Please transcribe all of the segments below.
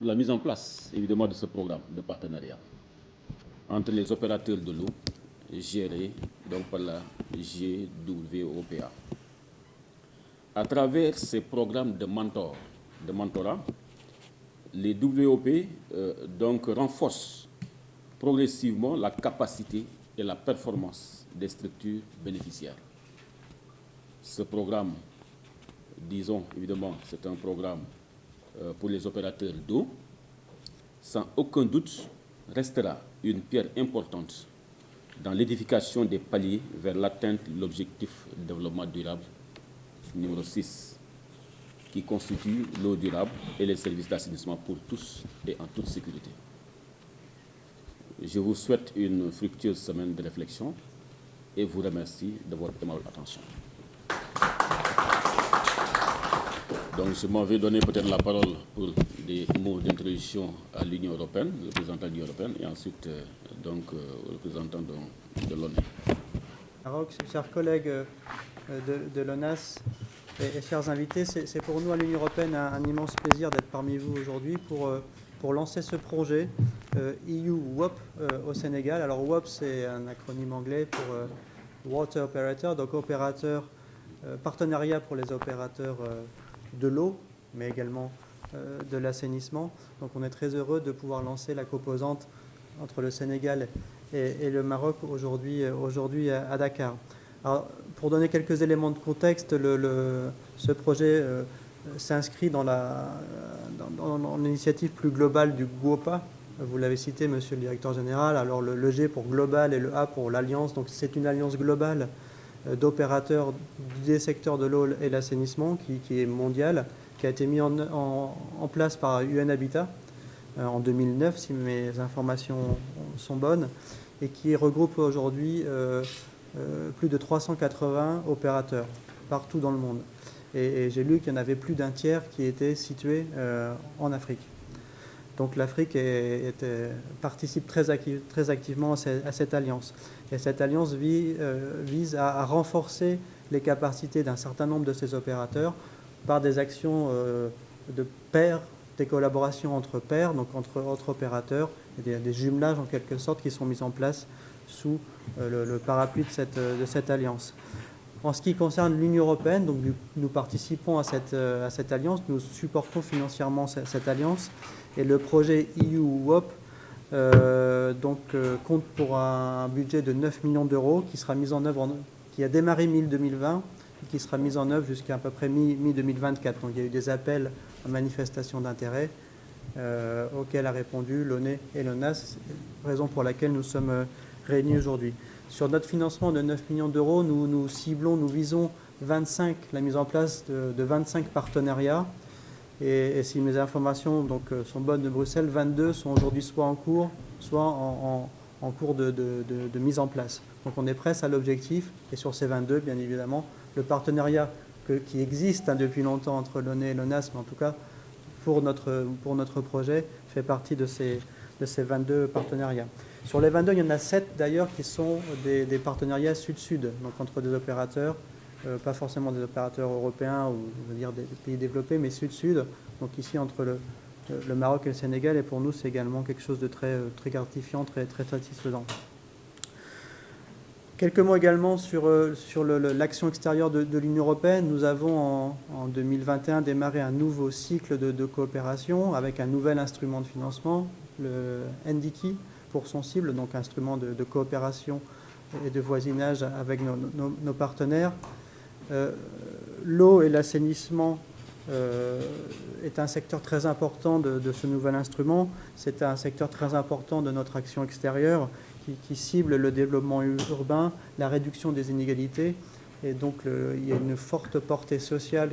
la mise en place, évidemment, de ce programme de partenariat entre les opérateurs de l'eau gérés donc, par la GWOPA. À travers ces programmes de mentorat, les WOP donc renforcent progressivement la capacité et la performance des structures bénéficiaires. Ce programme, disons évidemment, c'est un programme pour les opérateurs d'eau, sans aucun doute, restera une pierre importante dans l'édification des paliers vers l'atteinte de l'objectif de développement durable numéro 6, qui constitue l'eau durable et les services d'assainissement pour tous et en toute sécurité. Je vous souhaite une fructueuse semaine de réflexion et vous remercie de votre aimable attention. Donc, je m'en vais donner peut-être la parole pour des mots d'introduction à l'Union européenne, le représentant de l'Union européenne, et ensuite au représentant de l'ONU. Maroc, chers collègues de l'ONAS et chers invités, c'est pour nous à l'Union européenne un immense plaisir d'être parmi vous aujourd'hui pour lancer ce projet EU WOP au Sénégal. Alors WOP, c'est un acronyme anglais pour Water Operator, donc partenariat pour les opérateurs de l'eau, mais également de l'assainissement. Donc on est très heureux de pouvoir lancer la composante entre le Sénégal et le Maroc aujourd'hui à Dakar. Alors, pour donner quelques éléments de contexte, ce projet s'inscrit dans l'initiative plus globale du GWOPA. Vous l'avez cité, monsieur le directeur général. Alors le G pour global et le A pour l'alliance. Donc c'est une alliance globale d'opérateurs des secteurs de l'eau et l'assainissement qui est mondiale, qui a été mise en place par UN Habitat en 2009, si mes informations sont bonnes, et qui regroupe aujourd'hui plus de 380 opérateurs partout dans le monde. Et j'ai lu qu'il y en avait plus d'un tiers qui étaient situés en Afrique. Donc l'Afrique participe très activement à cette alliance. Et cette alliance vise à renforcer les capacités d'un certain nombre de ces opérateurs par des actions de pairs, des collaborations entre pairs, donc entre opérateurs, et des jumelages en quelque sorte qui sont mis en place sous le parapluie de cette alliance. En ce qui concerne l'Union européenne, donc nous participons à cette alliance, nous supportons financièrement cette alliance, et le projet EU WOP compte pour un budget de 9 millions d'euros qui sera mis en œuvre, qui a démarré mi-2020 et qui sera mis en œuvre jusqu'à peu près mi-2024. Donc il y a eu des appels à manifestation d'intérêt auxquels a répondu l'ONU et l'ONAS, raison pour laquelle nous sommes réunis aujourd'hui. Sur notre financement de 9 millions d'euros, nous visons la mise en place de 25 partenariats. Et si mes informations sont bonnes de Bruxelles, 22 sont aujourd'hui soit en cours, soit en cours de mise en place. Donc on est presque à l'objectif. Et sur ces 22, bien évidemment, le partenariat qui existe depuis longtemps entre l'ONU et l'ONAS, mais en tout cas pour notre projet, fait partie de ces 22 partenariats. Sur les 22, il y en a 7 d'ailleurs qui sont des partenariats sud-sud, donc entre des opérateurs, pas forcément des opérateurs européens ou on va dire des pays développés, mais sud-sud, donc ici entre le Maroc et le Sénégal, et pour nous c'est également quelque chose de très gratifiant, très satisfaisant. Quelques mots également sur l'action extérieure de l'Union européenne. Nous avons en 2021 démarré un nouveau cycle de coopération avec un nouvel instrument de financement, le NDICI, pour son cible, donc instrument de coopération et de voisinage avec nos partenaires. L'eau et l'assainissement est un secteur très important de ce nouvel instrument. C'est un secteur très important de notre action extérieure qui cible le développement urbain, la réduction des inégalités. Et donc, il y a une forte portée sociale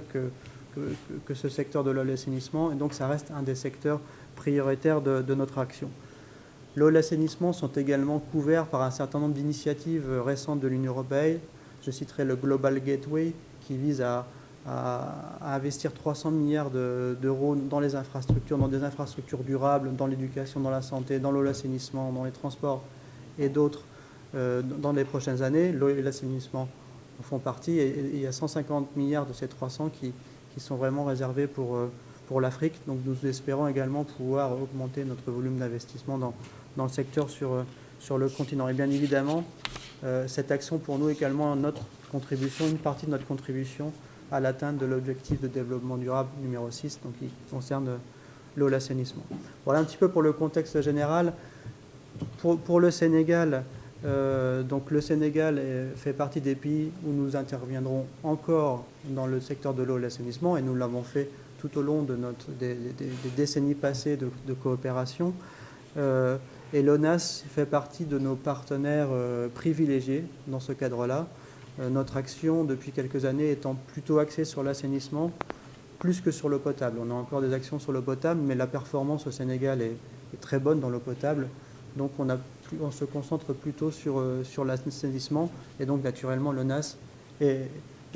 que ce secteur de l'eau et l'assainissement. Et donc, ça reste un des secteurs prioritaires de notre action. L'eau et l'assainissement sont également couverts par un certain nombre d'initiatives récentes de l'Union européenne. Je citerai le Global Gateway qui vise à investir 300 milliards d'euros dans les infrastructures, dans des infrastructures durables, dans l'éducation, dans la santé, dans l'eau et l'assainissement, dans les transports et d'autres dans les prochaines années. L'eau et l'assainissement en font partie et il y a 150 milliards de ces 300 qui sont vraiment réservés pour pour l'Afrique. Donc nous espérons également pouvoir augmenter notre volume d'investissement dans le secteur sur le continent. Et bien évidemment, cette action pour nous est également notre contribution, une partie de notre contribution à l'atteinte de l'objectif de développement durable numéro 6, donc qui concerne l'eau et l'assainissement. Voilà un petit peu pour le contexte général. Pour le Sénégal, donc le Sénégal fait partie des pays où nous interviendrons encore dans le secteur de l'eau et l'assainissement, et nous l'avons fait tout au long des décennies passées de coopération. Et l'ONAS fait partie de nos partenaires privilégiés dans ce cadre-là. Notre action depuis quelques années étant plutôt axée sur l'assainissement plus que sur l'eau potable. On a encore des actions sur l'eau potable, mais la performance au Sénégal est très bonne dans l'eau potable. Donc on se concentre plutôt sur l'assainissement, et donc naturellement l'ONAS est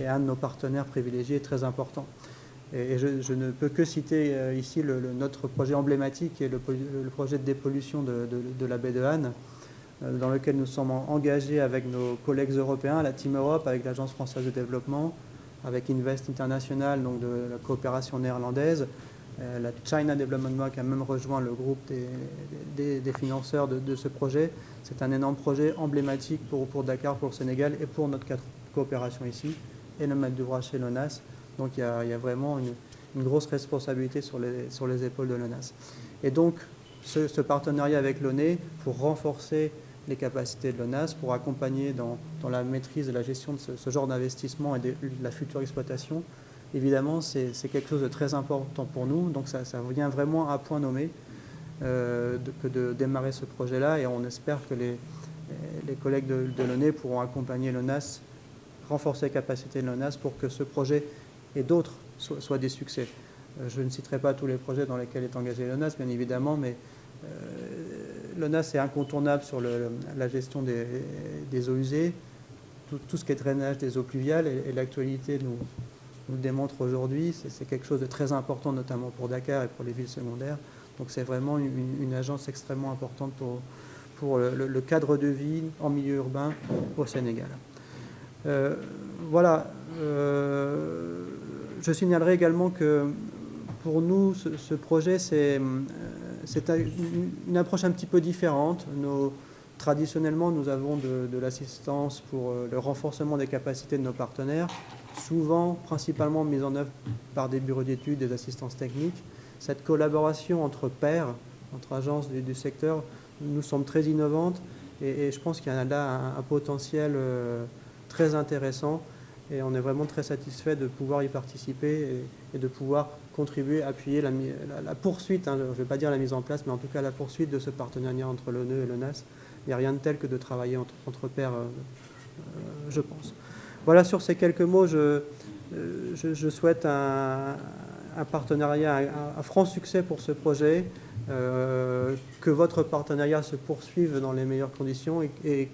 un de nos partenaires privilégiés et très important. Et je ne peux que citer ici notre projet emblématique, qui est le projet de dépollution de la baie de Han, dans lequel nous sommes engagés avec nos collègues européens, la Team Europe, avec l'Agence française de développement, avec Invest International, donc de la coopération néerlandaise. La China Development Bank a même rejoint le groupe des financeurs de ce projet. C'est un énorme projet emblématique pour Dakar, pour le Sénégal et pour notre coopération ici, et le maître d'ouvrage chez l'ONAS. Donc il y a vraiment une grosse responsabilité sur les épaules de l'ONAS. Et donc ce partenariat avec l'ONE pour renforcer les capacités de l'ONAS, pour accompagner dans la maîtrise et la gestion de ce genre d'investissement et de la future exploitation, évidemment c'est quelque chose de très important pour nous. Donc ça vient vraiment à point nommé de démarrer ce projet-là, et on espère que les collègues de l'ONE pourront accompagner l'ONAS, renforcer les capacités de l'ONAS pour que ce projet et d'autres soient des succès. Je ne citerai pas tous les projets dans lesquels est engagé l'ONAS, bien évidemment, mais l'ONAS est incontournable sur la gestion des eaux usées, tout ce qui est drainage des eaux pluviales, et l'actualité nous le démontre aujourd'hui. C'est quelque chose de très important, notamment pour Dakar et pour les villes secondaires. Donc c'est vraiment une agence extrêmement importante pour le cadre de vie en milieu urbain au Sénégal. Voilà. Je signalerai également que pour nous, ce projet, c'est une approche un petit peu différente. Traditionnellement, nous avons de l'assistance pour le renforcement des capacités de nos partenaires, souvent principalement mise en œuvre par des bureaux d'études, des assistances techniques. Cette collaboration entre pairs, entre agences du secteur, nous semble très innovante, et je pense qu'il y a là un potentiel très intéressant, et on est vraiment très satisfait de pouvoir y participer et de pouvoir contribuer, appuyer la poursuite, je ne vais pas dire la mise en place, mais en tout cas la poursuite de ce partenariat entre l'ONE et l'ONAS. Il n'y a rien de tel que de travailler entre pairs, je pense. Voilà, sur ces quelques mots, je souhaite un partenariat, un franc succès pour ce projet, que votre partenariat se poursuive dans les meilleures conditions, et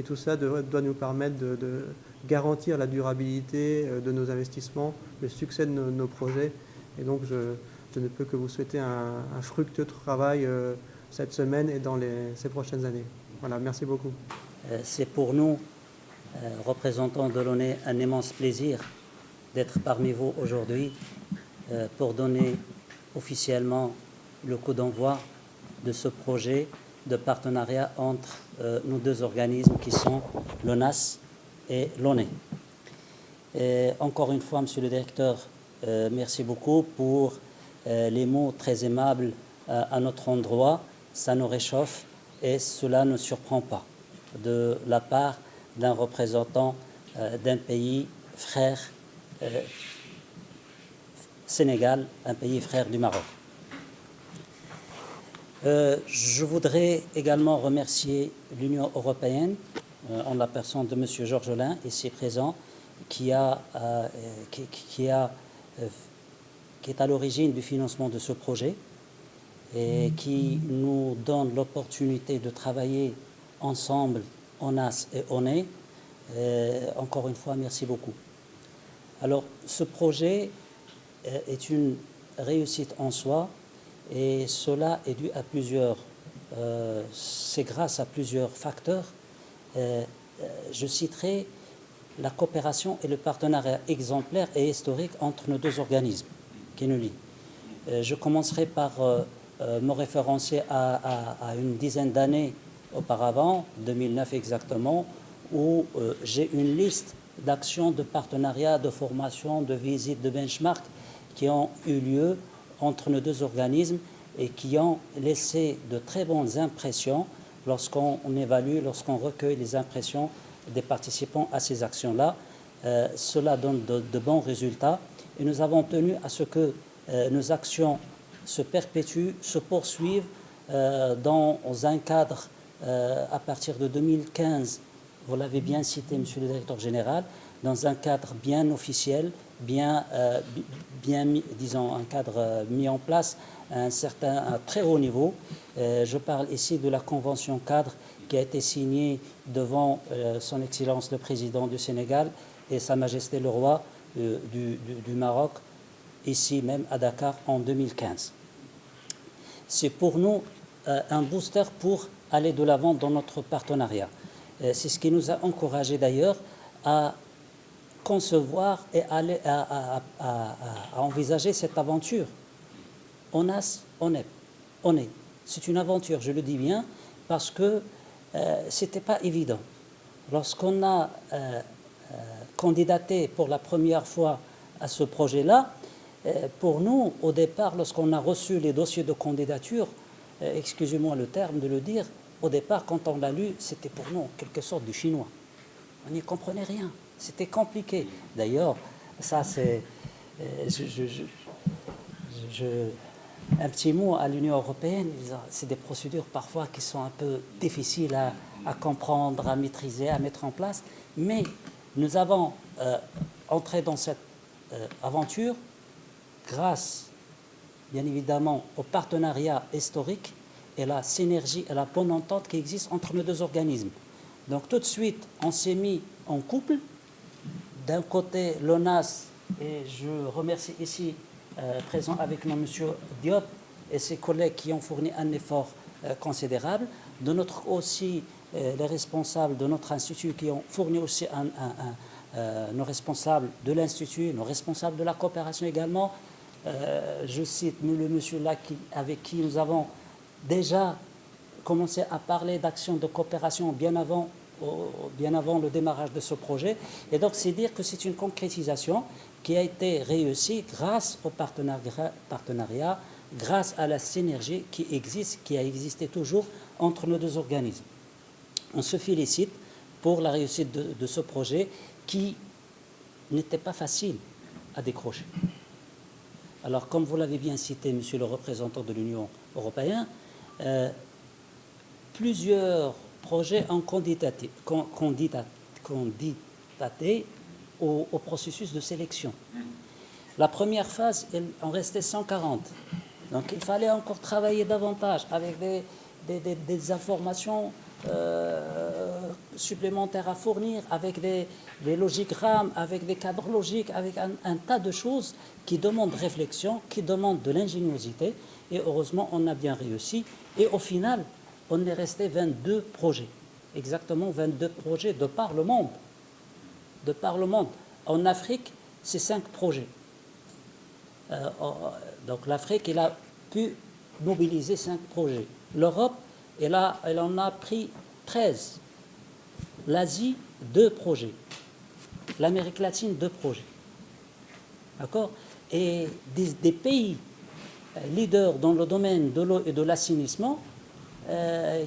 tout ça doit nous permettre de garantir la durabilité de nos investissements, le succès de nos projets. Et donc je ne peux que vous souhaiter un fructueux travail cette semaine et dans ces prochaines années. Voilà, merci beaucoup. C'est pour nous, représentants de l'ONE, un immense plaisir d'être parmi vous aujourd'hui pour donner officiellement le coup d'envoi de ce projet de partenariat entre nos deux organismes qui sont l'ONAS et l'ONE. Encore une fois, Monsieur le Directeur, merci beaucoup pour les mots très aimables à notre endroit. Ça nous réchauffe et cela ne surprend pas de la part d'un représentant d'un pays frère, Sénégal, un pays frère du Maroc. Je voudrais également remercier l'Union européenne, en la personne de M. Georges Olain, ici présent, qui est à l'origine du financement de ce projet et qui nous donne l'opportunité de travailler ensemble, ONAS et ONE. Encore une fois, merci beaucoup. Alors, ce projet est une réussite en soi, et cela est dû à c'est grâce à plusieurs facteurs. Je citerai la coopération et le partenariat exemplaire et historique entre nos deux organismes qui nous lient. Je commencerai par me référencer à une dizaine d'années auparavant, 2009 exactement, où j'ai une liste d'actions de partenariat, de formation, de visites, de benchmark qui ont eu lieu entre nos deux organismes et qui ont laissé de très bonnes impressions lorsqu'on évalue, lorsqu'on recueille les impressions des participants à ces actions-là. Cela donne de bons résultats et nous avons tenu à ce que nos actions se perpétuent, se poursuivent dans un cadre à partir de 2015, vous l'avez bien cité, Monsieur le Directeur Général, dans un cadre bien officiel, disons, un cadre mis en place à un très haut niveau. Je parle ici de la convention cadre qui a été signée devant Son Excellence le Président du Sénégal et Sa Majesté le Roi du Maroc, ici même à Dakar en 2015. C'est pour nous un booster pour aller de l'avant dans notre partenariat. C'est ce qui nous a encouragés d'ailleurs à concevoir et à envisager cette aventure. On est. C'est une aventure, je le dis bien, parce que c'était pas évident. Lorsqu'on a candidaté pour la première fois à ce projet-là, pour nous, au départ, lorsqu'on a reçu les dossiers de candidature, excusez-moi le terme de le dire, au départ, quand on l'a lu, c'était pour nous en quelque sorte du chinois. On n'y comprenait rien. C'était compliqué. D'ailleurs, ça c'est... un petit mot à l'Union européenne, c'est des procédures parfois qui sont un peu difficiles à comprendre, à maîtriser, à mettre en place. Mais nous avons entré dans cette aventure grâce, bien évidemment, au partenariat historique et la synergie et la bonne entente qui existe entre nos deux organismes. Donc tout de suite, on s'est mis en couple. D'un côté, l'ONAS, et je remercie ici, présent avec nous, M. Diop et ses collègues qui ont fourni un effort considérable. De notre aussi, les responsables de notre institut qui ont fourni aussi nos responsables de l'institut, nos responsables de la coopération également. Je cite le monsieur là avec qui nous avons déjà commencé à parler d'actions de coopération bien avant le démarrage de ce projet. Et donc, c'est dire que c'est une concrétisation qui a été réussie grâce au partenariat, grâce à la synergie qui existe, qui a existé toujours entre nos deux organismes. On se félicite pour la réussite de ce projet qui n'était pas facile à décrocher. Alors, comme vous l'avez bien cité, monsieur le représentant de l'Union européenne, plusieurs projets ont candidaté au processus de sélection. La première phase, il en restait 140. Donc, il fallait encore travailler davantage avec des informations supplémentaires à fournir, avec des logigrammes, avec des cadres logiques, avec un tas de choses qui demandent réflexion, qui demandent de l'ingéniosité. Et heureusement, on a bien réussi. Et au final, on est resté 22 projets. Exactement 22 projets de par le monde. De par le monde. En Afrique, c'est 5 projets. Donc l'Afrique, elle a pu mobiliser 5 projets. L'Europe, elle en a pris 13. L'Asie, 2 projets. L'Amérique latine, 2 projets. D'accord ? Et des pays leaders dans le domaine de l'eau et de l'assainissement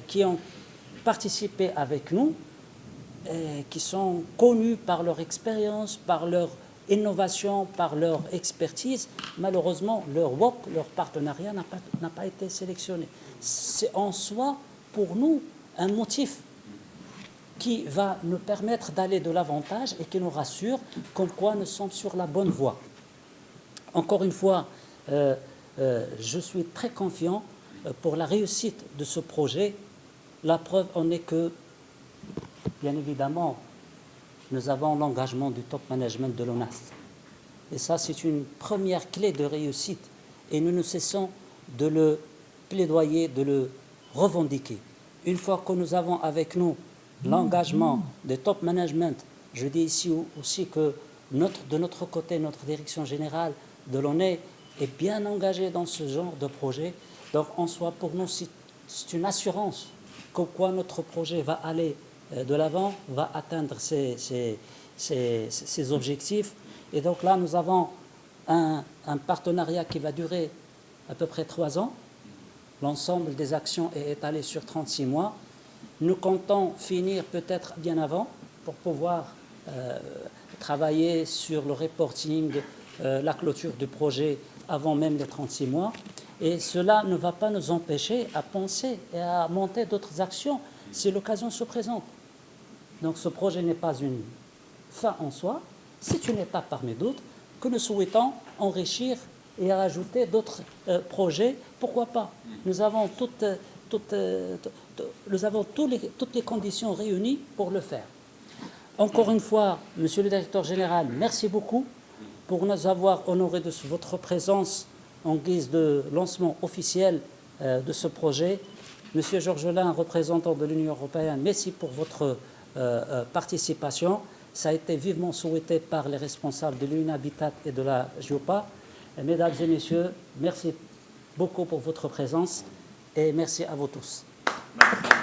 qui ont participé avec nous, qui sont connus par leur expérience, par leur innovation, par leur expertise. Malheureusement, leur WOP, leur partenariat n'a pas été sélectionné. C'est en soi, pour nous, un motif qui va nous permettre d'aller de l'avantage et qui nous rassure comme quoi nous sommes sur la bonne voie. Encore une fois, je suis très confiant pour la réussite de ce projet. La preuve en est que, bien évidemment, nous avons l'engagement du top management de l'ONAS. Et ça, c'est une première clé de réussite. Et nous ne cessons de le plaidoyer, de le revendiquer. Une fois que nous avons avec nous l'engagement du top management, je dis ici aussi que de notre côté, notre direction générale de l'ONE est bien engagé dans ce genre de projet. Donc en soi, pour nous, c'est une assurance que quoi notre projet va aller de l'avant, va atteindre ses objectifs. Et donc là, nous avons un partenariat qui va durer à peu près 3 ans. L'ensemble des actions est étalé sur 36 mois. Nous comptons finir peut-être bien avant pour pouvoir travailler sur le reporting, la clôture du projet avant même les 36 mois. Et cela ne va pas nous empêcher à penser et à monter d'autres actions si l'occasion se présente. Donc ce projet n'est pas une fin en soi, c'est une étape parmi d'autres que nous souhaitons enrichir et rajouter d'autres projets. Pourquoi pas? Nous avons toutes les conditions réunies pour le faire. Encore une fois, Monsieur le Directeur Général, merci beaucoup pour nous avoir honoré de votre présence en guise de lancement officiel de ce projet. Monsieur Georges Lain, représentant de l'Union européenne, merci pour votre participation. Ça a été vivement souhaité par les responsables de l'UNHABITAT et de la GIOPA. Mesdames et messieurs, merci beaucoup pour votre présence et merci à vous tous. Merci.